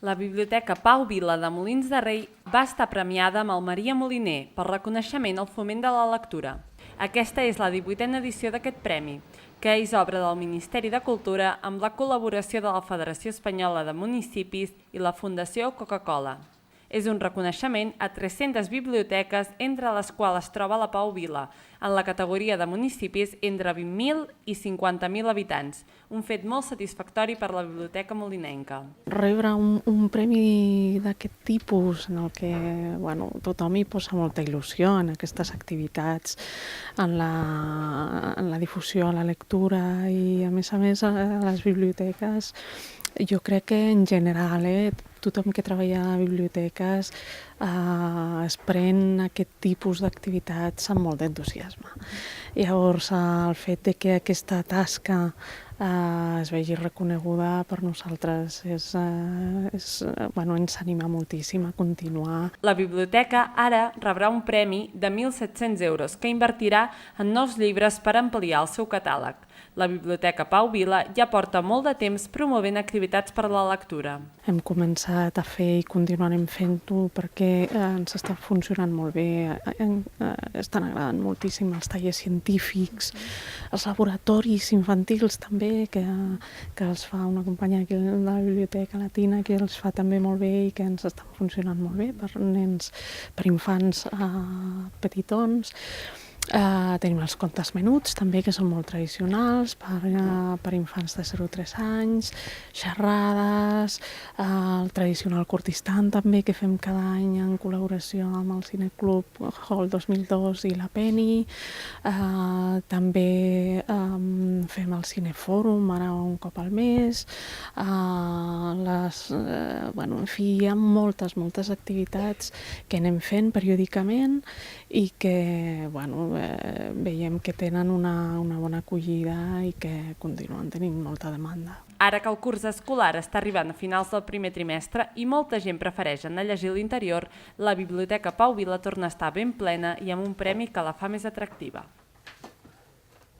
La Biblioteca Pau Vila de Molins de Rei va estar premiada amb el Maria Moliner per reconeixement al foment de la lectura. Aquesta és la 18a edició d'aquest premi, que és obra del Ministeri de Cultura amb la col·laboració de la Federació Espanyola de Municipis i la Fundació Coca-Cola. És un reconeixement a 300 biblioteques, entre les quals es troba la Pau Vila, en la categoria de municipis entre 20.000 i 50.000 habitants, un fet molt satisfactori per la biblioteca molinenca. Rebre un premi d'aquest tipus en el que tothom hi posa molta il·lusió en aquestes activitats, en la difusió, a la lectura i a més a les biblioteques. Jo crec que en general tothom que treballa a biblioteques es pren aquest tipus d'activitats amb molt d'entusiasme. Llavors, el fet de que aquesta tasca es vegi reconeguda per nosaltres ens anima moltíssim a continuar. La biblioteca ara rebrà un premi de 1.700 euros que invertirà en nous llibres per ampliar el seu catàleg. La Biblioteca Pau Vila ja porta molt de temps promovent activitats per a la lectura. Hem començat a fer i continuarem fent-ho perquè ens està funcionant molt bé, estan agradant moltíssim els tallers científics, els laboratoris infantils també, que els fa una companya aquí de la Biblioteca Latina, que els fa també molt bé i que ens estan funcionant molt bé per nens, per infants petitons. Tenim els contes menuts també, que són molt tradicionals per infants de 0 a 3 anys, xerrades, el tradicional Kurdistan també, que fem cada any en col·laboració amb el Cineclub Hall 2002 i la Penny. També fem el Cinefòrum ara un cop al mes. En fi, hi ha moltes activitats que anem fent periòdicament i que veiem que tenen una bona acollida i que continuen tenint molta demanda. Ara que el curs escolar està arribant a finals del primer trimestre i molta gent prefereix anar a llegir a l'interior, la Biblioteca Pau Vila torna a estar ben plena i amb un premi que la fa més atractiva.